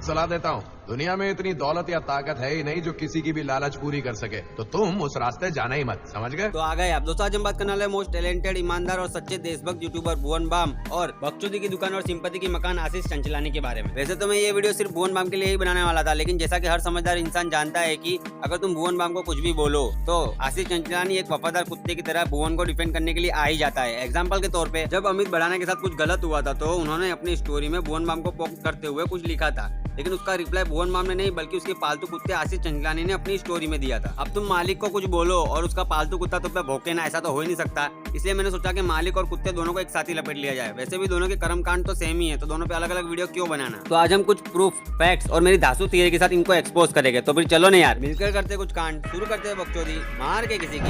सलाह देता हूँ, दुनिया में इतनी दौलत या ताकत है ही नहीं जो किसी की भी लालच पूरी कर सके, तो तुम उस रास्ते जाना ही मत, समझ गए? तो आ गए आप दोस्तों। आज हम बात करने वाले मोस्ट टैलेंटेड, ईमानदार और सच्चे देशभक्त यूट्यूबर भुवन बाम और बकचोदी की दुकान और सिंपैथी की मकान आशीष चंचलानी के बारे में। वैसे तो मैं ये वीडियो सिर्फ भुवन बाम के लिए ही बनाने वाला था, लेकिन जैसा कि हर समझदार इंसान जानता है कि अगर तुम भुवन बाम को कुछ भी बोलो तो आशीष चंचलानी एक वफादार कुत्ते की तरह भुवन को डिफेंड करने के लिए आ ही जाता है। एग्जाम्पल के तौर पे जब अमित भड़ाना के साथ कुछ गलत हुआ था तो उन्होंने अपनी स्टोरी में भुवन बाम को पोक करते हुए कुछ लिखा था, लेकिन उसका रिप्लाई भुवन बाम ने नहीं बल्कि उसके पालतू कुत्ते आशीष चंचलानी ने अपनी स्टोरी में दिया था। अब तुम मालिक को कुछ बोलो और उसका पालतू कुत्ता तुम पे भौंके ना, ऐसा तो हो ही नहीं सकता। इसलिए मैंने सोचा कि मालिक और कुत्ते दोनों को एक साथ ही लपेट लिया जाए। वैसे भी दोनों के कर्मकांड तो सेम ही है, तो दोनों पे अलग अलग वीडियो क्यों बनाना। तो आज हम कुछ प्रूफ, फैक्ट्स और मेरी धांसू थियरी के साथ इनको एक्सपोज करेंगे। तो फिर चलो ना यार, मिलकर करते कुछ कांड, शुरू करते हैं बकचोदी मार के किसी की।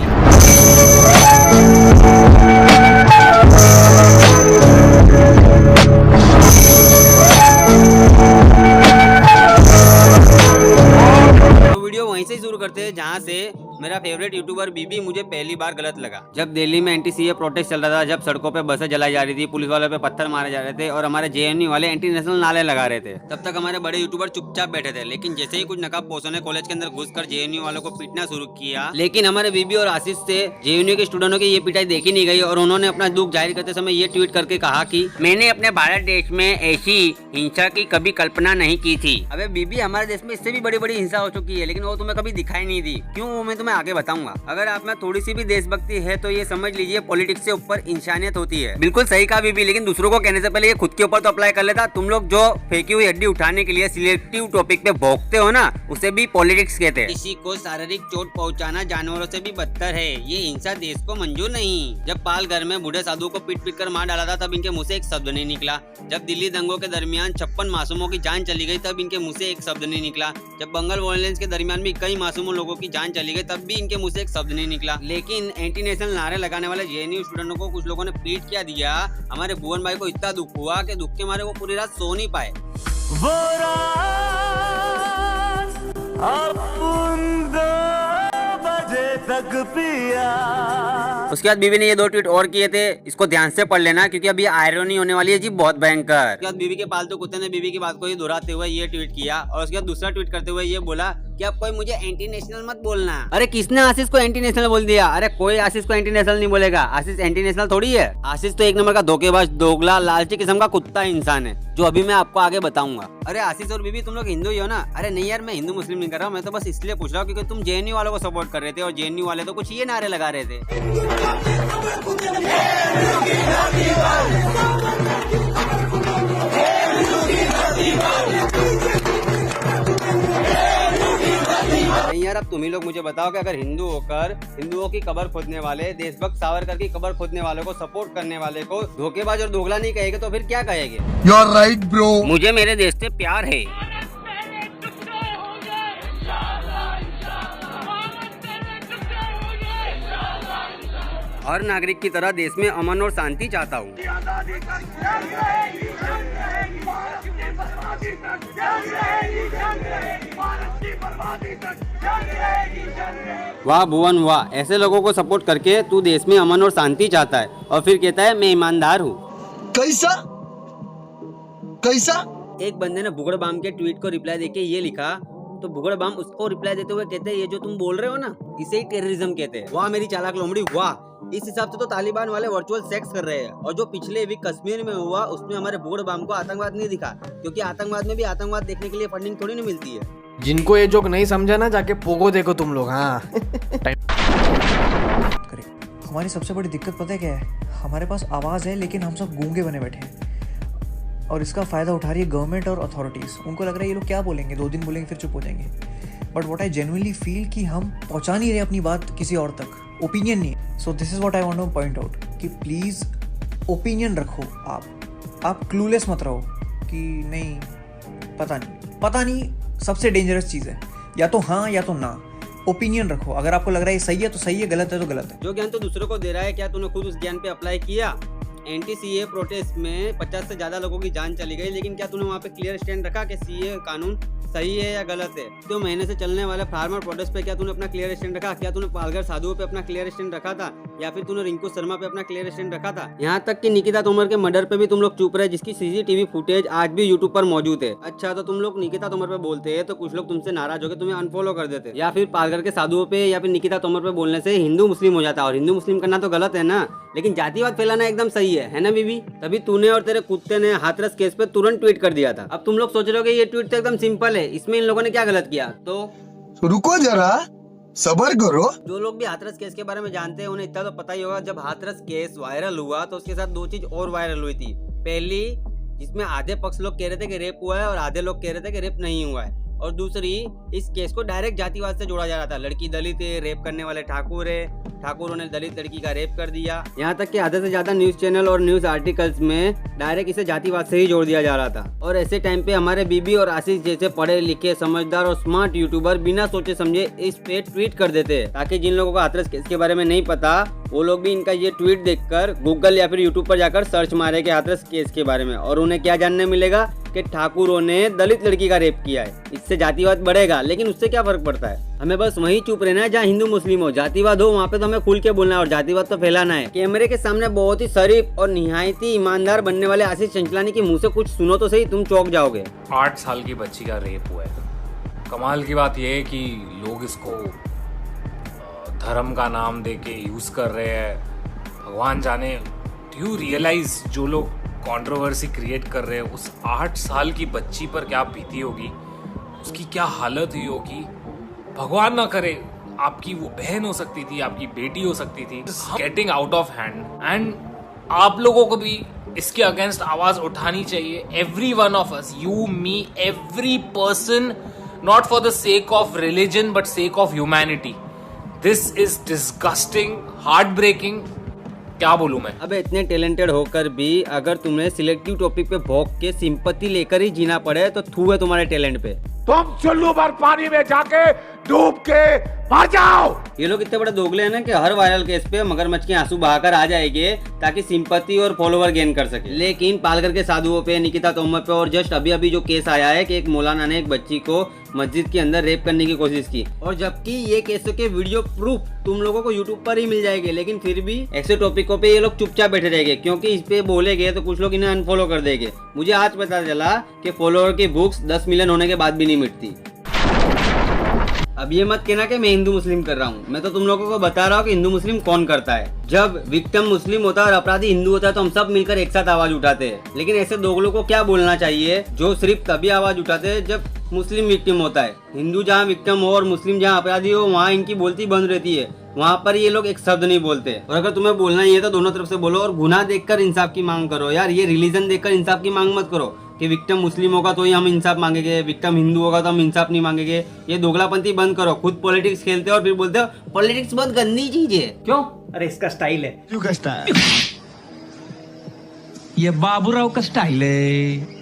वहीं से शुरू करते हैं जहां से मेरा फेवरेट यूट्यूबर बीबी मुझे पहली बार गलत लगा। जब दिल्ली में एंटी सीए प्रोटेस्ट चल रहा था, जब सड़कों पे बसें जलाई जा रही थी, पुलिस वालों पे पत्थर मारे जा रहे थे और हमारे जेएनयू वाले एंटी नेशनल नारे लगा रहे थे, तब तक हमारे बड़े यूट्यूबर चुपचाप बैठे थे। लेकिन जैसे ही कुछ नकाबपोशों ने कॉलेज के अंदर घुसकर जेएनयू वालों को पीटना शुरू किया, लेकिन हमारे बीबी और आशीष से जेएनयू के स्टूडेंटों की ये पिटाई देखी नहीं गई और उन्होंने अपना दुख जाहिर करते समय ये ट्वीट करके कहा कि मैंने अपने भारत देश में ऐसी हिंसा की कभी कल्पना नहीं की थी। अबे बीबी, हमारे देश में इससे भी बड़ी बड़ी हिंसा हो चुकी है, लेकिन वो तुम्हें कभी दिखाई नहीं दी। क्यों, वो मैं तुम्हें आगे बताऊंगा। अगर आप में थोड़ी सी भी देशभक्ति है तो ये समझ लीजिए पॉलिटिक्स से ऊपर इंसानियत होती है। बिल्कुल सही कहा बीबी, लेकिन दूसरों को कहने से पहले ये खुद के ऊपर तो अप्लाई कर लेता। तुम लोग जो फेंकी हुई हड्डी उठाने के लिए सिलेक्टिव टॉपिक पे भोंकते हो ना, उसे भी पॉलिटिक्स कहते हैं। किसी को शारीरिक चोट पहुंचाना जानवरों से भी बदतर है। ये हिंसा देश को मंजूर नहीं। जब पाल घर में बूढ़े साधुओं को पीट पीट कर मार डाला था, तब इनके मुँह से एक शब्द नहीं निकला। जब दिल्ली दंगों के दरमियान 56 मासूमों की जान चली गई, तब इनके मुँह से एक शब्द नहीं निकला। जब बंगाल वायलेंस के दरमियान भी कई मासूमों लोगों की जान चली गई, तब भी इनके मुंह से एक शब्द नहीं निकला। लेकिन एंटी नेशनल नारे लगाने वाले जेएनयू स्टूडेंटों को कुछ लोगों ने पीट क्या दिया। हमारे भुवन भाई को इतना दुख हुआ कि दुख के मारे वो पूरी रात सो नहीं पाए। वो रात अपन 2 बजे तक पिया। उसके बाद बीबी ने ये 2 ट्वीट और किए थे, इसको ध्यान से पढ़ लेना क्योंकि अभी आयरनी होने वाली है जी, बहुत भयंकर। उसके बाद बीबी के पालतू कुत्ते ने बीबी की बात को ही दोहराते हुए ये ट्वीट किया और उसके बाद दूसरा ट्वीट करते हुए ये बोला कि अब कोई मुझे एंटी नेशनल मत बोलना। अरे किसने आशीष को एंटी नेशनल बोल दिया? अरे कोई आशीष को एंटी नेशनल नहीं बोलेगा। आशीष एंटी नेशनल थोड़ी है। आशीष तो एक नंबर का धोखेबाज, दोगला, लालची किस्म का कुत्ता इंसान है, जो अभी मैं आपको आगे बताऊंगा। अरे आशीष और बीबी, तुम लोग हिंदू ही हो ना? अरे नहीं यार, मैं हिंदू मुस्लिम नहीं कर रहा हूँ, मैं तो बस इसलिए पूछ रहा हूँ क्योंकि तुम जेएनयू वालों को सपोर्ट कर रहे थे और जेएनयू वाले तो कुछ ये नारे लगा रहे थे। नहीं यार, अब तुम ही लोग मुझे बताओ कि अगर हिंदू होकर हिंदुओं की कब्र खोदने वाले, देशभक्त सावरकर की कब्र खोदने वाले को सपोर्ट करने वाले को धोखेबाज और दोगला नहीं कहेंगे तो फिर क्या कहेंगे? You are right bro. मुझे मेरे देश से प्यार है। हर नागरिक की तरह देश में अमन और शांति चाहता हूँ। वाह भुवन वाह, ऐसे लोगों को सपोर्ट करके तू देश में अमन और शांति चाहता है और फिर कहता है मैं ईमानदार हूँ। कैसा कैसा? एक बंदे ने भुगड़ बाम के ट्वीट को रिप्लाई देके ये लिखा, तो भुगड़ बाम उसको रिप्लाई देते हुए कहते हैं ये जो तुम बोल रहे हो ना, इसे ही टेररिज्म कहते हैं। वाह मेरी चालाक लोमड़ी वाह। इस हिसाब से तो तालिबान वाले वर्चुअल सेक्स कर रहे हैं, और जो पिछले वीक कश्मीर में हुआ उसमें हमारे भुगड़ बाम को आतंकवाद नहीं दिखा, क्योंकि आतंकवाद में भी आतंकवाद देखने के लिए फंडिंग थोड़ी नहीं मिलती है। जिनको ये जोक नहीं समझा ना, जाके पोगो देखो तुम लोग। हाँ हमारी सबसे बड़ी दिक्कत पता है क्या है? हमारे पास आवाज़ है लेकिन हम सब गूंगे बने बैठे हैं, और इसका फ़ायदा उठा रही है गवर्नमेंट और अथॉरिटीज़। उनको लग रहा है ये लोग क्या बोलेंगे, 2 दिन बोलेंगे फिर चुप हो जाएंगे। But what I genuinely feel कि हम पहुंचा नहीं रहे अपनी बात किसी और तक, ओपिनियन नहीं। So this is what I want two point out कि प्लीज़ ओपिनियन रखो। आप क्लूलेस मत रहो कि नहीं पता नहीं सबसे डेंजरस चीज़ है, या तो हाँ या तो ना। ओपिनियन रखो, अगर आपको लग रहा है ये सही है तो सही है, गलत है तो गलत है। जो ज्ञान तो दूसरों को दे रहा है, क्या तूने खुद उस ज्ञान पे अप्लाई किया? एंटी सीए प्रोटेस्ट में 50 से ज्यादा लोगों की जान चली गई, लेकिन क्या तूने वहाँ पे क्लियर स्टैंड रखा कि सीए कानून सही है या गलत है? तो महीने से चलने वाले फार्मर प्रोटेस्ट पे क्या तूने अपना क्लियर स्टैंड रखा? क्या तूने पालघर साधुओं पे अपना क्लियर स्टैंड रखा था, या फिर तूने रिंकू शर्मा पे अपना क्लियर स्टैंड रखा था? यहाँ तक कि निकिता तोमर के मर्डर पे भी तुम लोग चुप रहे, जिसकी सीसीटीवी फुटेज आज भी यूट्यूब पर मौजूद है। अच्छा, तो तुम लोग निकिता तोमर पे बोलते हैं तो कुछ लोग तुमसे नाराज होकर तुम्हें अनफॉलो कर देते, या फिर पालघर के साधुओं पे या फिर निकिता तोमर पे बोलने से हिंदू मुस्लिम हो जाता, और हिंदू मुस्लिम करना तो गलत है ना, लेकिन जातिवाद फैलाना एकदम सही है ना बीबी? तभी तूने और तेरे कुत्ते ने हाथरस केस पे तुरंत ट्वीट कर दिया था। अब तुम लोग सोच रहे हो कि ये ट्वीट तो एकदम सिंपल है, इसमें इन लोगों ने क्या गलत किया? तो रुको जरा, सबर करो। जो लोग भी हाथरस केस के बारे में जानते हैं उन्हें इतना तो पता ही होगा, जब हाथरस केस वायरल हुआ तो उसके साथ दो चीज और वायरल हुई थी। पहली, जिसमें आधे पक्ष लोग कह रहे थे कि रेप हुआ है और आधे लोग कह रहे थे कि रेप नहीं हुआ है, और दूसरी, इस केस को डायरेक्ट जातिवाद से जोड़ा जा रहा था। लड़की दलित है, रेप करने वाले ठाकुर है, ठाकुरों ने दलित लड़की का रेप कर दिया। यहाँ तक कि आधे से ज्यादा न्यूज चैनल और न्यूज आर्टिकल्स में डायरेक्ट इसे जातिवाद से ही जोड़ दिया जा रहा था। और ऐसे टाइम पे हमारे बीबी और आशीष जैसे पढ़े लिखे समझदार और स्मार्ट यूट्यूबर बिना सोचे समझे इस पे ट्वीट कर देते हैं, ताकि जिन लोगों को हाथरस केस के बारे में नहीं पता वो लोग भी इनका ये ट्वीट देखकर गूगल या फिर यूट्यूब पर जाकर सर्च मारे के हाथरस केस के बारे में, और उन्हें क्या जानने मिलेगा कि ठाकुरों ने दलित लड़की का रेप किया है। इससे जातिवाद बढ़ेगा, लेकिन उससे क्या फर्क पड़ता है? हमें बस वहीं चुप रहना है जहाँ हिंदू मुस्लिम हो। जातिवाद हो वहाँ पे तो हमें खुल के बोलना है और जातिवाद तो फैलाना है। कैमरे के सामने बहुत ही शरीफ और निहायत ही ईमानदार बनने वाले आशीष चंचलानी के मुंह से कुछ सुनो तो सही, तुम चौंक जाओगे। 8 साल की बच्ची का रेप हुआ है। कमाल की बात यह है कि लोग इसको धर्म का नाम देके यूज कर रहे हैं। भगवान जाने, डू यू रियलाइज जो लोग कंट्रोवर्सी क्रिएट कर रहे हैं उस 8 साल की बच्ची पर क्या बीती होगी, उसकी क्या हालत हुई होगी। भगवान ना करे, आपकी वो बहन हो सकती थी, आपकी बेटी हो सकती थी। Getting out of hand, and आप लोगों को भी इसके अगेंस्ट आवाज उठानी चाहिए। Every one of us, you, me, every person, not for the sake of religion but sake of humanity. This is disgusting, heart breaking. क्या बोलूं मैं? अबे इतने टैलेंटेड होकर भी अगर तुम्हें सिलेक्टिव टॉपिक पे भौंक के सिंपैथी लेकर ही जीना पड़े तो थू है तुम्हारे टैलेंट पे। तुम चुल्लू भर पानी में जाके डूब के मर जाओ। ये लोग इतने बड़े दोगले हैं ना कि हर वायरल केस पे मगरमच्छ के आंसू बहाकर आ जाएंगे ताकि सिंपैथी और फॉलोवर गेन कर सके। लेकिन पालघर के साधुओं पे, निकिता तोमर पे, और जस्ट अभी अभी जो केस आया है कि एक मौलाना ने एक बच्ची को मस्जिद के अंदर रेप करने की कोशिश की, और जबकि ये केसों के वीडियो प्रूफ तुम लोगों को यूट्यूब पर ही मिल जाएंगे, लेकिन फिर भी ऐसे टॉपिकों पे ये लोग चुपचाप बैठे रहेंगे, क्योंकि इस पे बोलेंगे तो कुछ लोग इन्हें अनफॉलो कर देंगे। मुझे आज पता चला कि फॉलोअर की बुक्स 10 मिलियन होने के बाद भी नहीं मिटती। अब ये मत कहना कि मैं हिंदू मुस्लिम कर रहा हूँ, मैं तो तुम लोगों को बता रहा हूँ कि हिंदू मुस्लिम कौन करता है। जब विक्टिम मुस्लिम होता है और अपराधी हिंदू होता है तो हम सब मिलकर एक साथ आवाज उठाते हैं। लेकिन ऐसे दोगलों को क्या बोलना चाहिए जो सिर्फ तभी आवाज उठाते हैं जब मुस्लिम विक्टिम होता है। हिंदू जहाँ विक्टिम हो और मुस्लिम जहाँ अपराधी हो वहाँ इनकी बोलती बंद रहती है, वहाँ पर ये लोग एक शब्द नहीं बोलते। और अगर तुम्हें बोलना ही है तो दोनों तरफ से बोलो, और गुनाह देखकर इंसाफ की मांग करो यार। ये रिलीजन देखकर इंसाफ की मांग मत करो कि विक्टिम मुस्लिम होगा तो ही हम इंसाफ मांगेंगे, विक्टिम हिंदू होगा तो हम इंसाफ नहीं मांगेंगे। ये दोगलापंथी बंद करो। खुद पॉलिटिक्स खेलते हो और फिर बोलते हो पॉलिटिक्स बहुत गंदी चीज है। क्यों? अरे इसका स्टाइल है। क्यों का स्टाइल? ये बाबूराव का स्टाइल है।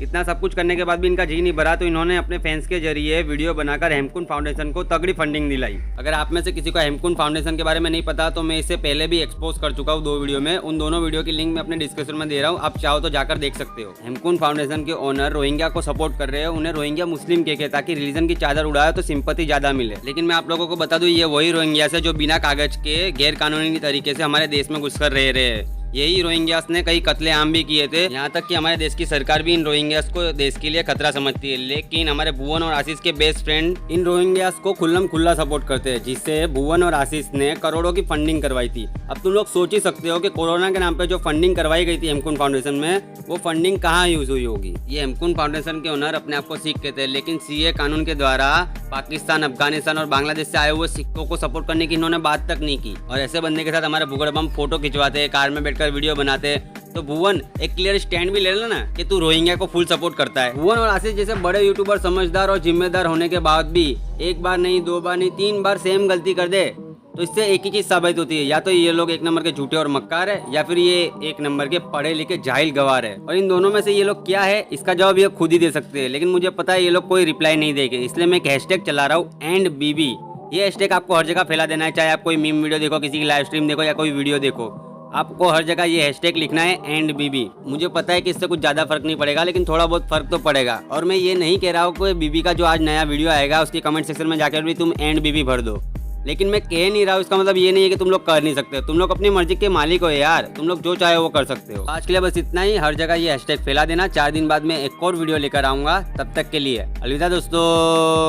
इतना सब कुछ करने के बाद भी इनका जी नहीं भरा तो इन्होंने अपने फैंस के जरिए वीडियो बनाकर हेमकुंड फाउंडेशन को तगड़ी फंडिंग दिलाई। अगर आप में से किसी को हेमकुंड फाउंडेशन के बारे में नहीं पता तो मैं इसे पहले भी एक्सपोज कर चुका हूँ 2 वीडियो में। उन दोनों वीडियो की लिंक मैं अपने डिस्क्रिप्शन में दे रहा हूँ, आप चाहो तो जाकर देख सकते हो। हेमकुंड फाउंडेशन के ओनर रोहिंग्या को सपोर्ट कर रहे हैं, उन्हें रोहिंग्या मुस्लिम के ताकि रिलीजन की चादर उड़ाए तो सिंपैथी ज्यादा मिले। लेकिन मैं आप लोगों को बता दूं, ये वही रोहिंग्या से जो बिना कागज के गैर कानूनी तरीके से हमारे देश में घुसकर रह रहे हैं। यही रोहिंग्यास ने कई कत्लेआम भी किए थे। यहाँ तक कि हमारे देश की सरकार भी इन रोहिंग्यास को देश के लिए खतरा समझती है। लेकिन हमारे भुवन और आशीष के बेस्ट फ्रेंड इन रोहिंग्यास को खुल्लम खुल्ला सपोर्ट करते हैं, जिससे भुवन और आशीष ने करोड़ों की फंडिंग करवाई थी। अब तुम लोग सोच ही सकते हो कि कोरोना के नाम पे जो फंडिंग करवाई गई थी हेमकुंड फाउंडेशन में, वो फंडिंग कहाँ यूज हुई होगी। ये हेमकुंड फाउंडेशन के ओनर अपने आप को सिख कहते हैं, लेकिन सीए कानून के द्वारा पाकिस्तान, अफगानिस्तान और बांग्लादेश से आए हुए सिखों को सपोर्ट करने की इन्होंने बात तक नहीं की। और ऐसे बंदे के साथ हमारे भुगड़ बम फोटो खिंचवाते, कार में बैठकर वीडियो बनाते। तो भुवन एक क्लियर स्टैंड भी ले लेना कि तू रोहिंग्या को फुल सपोर्ट करता है। भुवन और आशीष जैसे बड़े यूट्यूबर समझदार और जिम्मेदार होने के बाद भी एक बार नहीं, 2 बार नहीं, 3 बार सेम गलती कर दे तो इससे एक ही चीज साबित होती है, या तो ये लोग एक नंबर के झूठे और मक्कार है, या फिर ये एक नंबर के पढ़े लिखे जाहिल गवार है। और इन दोनों में से ये लोग क्या है इसका जवाब ये खुद ही दे सकते हैं। लेकिन मुझे पता है ये लोग कोई रिप्लाई नहीं देंगे, इसलिए मैं एक हैशटैग चला रहा हूँ एंड बीबी। ये हैशटैग आपको हर जगह फैला देना है, चाहे आप कोई मीम वीडियो देखो, किसी की लाइव स्ट्रीम देखो या कोई वीडियो देखो। आपको हर जगह ये हैशटैग लिखना है एंड बीबी। मुझे पता है कि इससे कुछ ज्यादा फर्क नहीं पड़ेगा, लेकिन थोड़ा बहुत फर्क तो पड़ेगा। और मैं ये नहीं कह रहा हूँ कि बीबी का जो आज नया वीडियो आएगा उसकी कमेंट सेक्शन में जाकर भी तुम एंड बीबी भर दो, लेकिन मैं कह नहीं रहा हूँ, इसका मतलब ये नहीं है कि तुम लोग कर नहीं सकते। तुम लोग अपनी मर्जी के मालिक हो यार, तुम लोग जो चाहे वो कर सकते हो। आज के लिए बस इतना ही। हर जगह ये हैशटैग फैला देना। 4 दिन बाद मैं एक और वीडियो लेकर आऊंगा, तब तक के लिए अलविदा दोस्तों।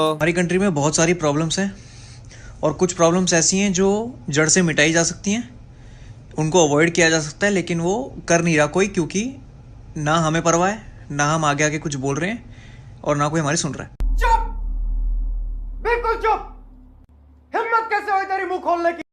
हमारी कंट्री में बहुत सारी प्रॉब्लम्स हैं और कुछ प्रॉब्लम्स ऐसी हैं जो जड़ से मिटाई जा सकती हैं, उनको अवॉइड किया जा सकता है, लेकिन वो कर नहीं रहा कोई, क्योंकि ना हमें परवाह है, ना हम आगे आगे कुछ बोल रहे हैं और ना कोई हमारी सुन रहा है। चुप, बिल्कुल चुप। हिम्मत कैसे हुई तेरी मुंह खोलने की?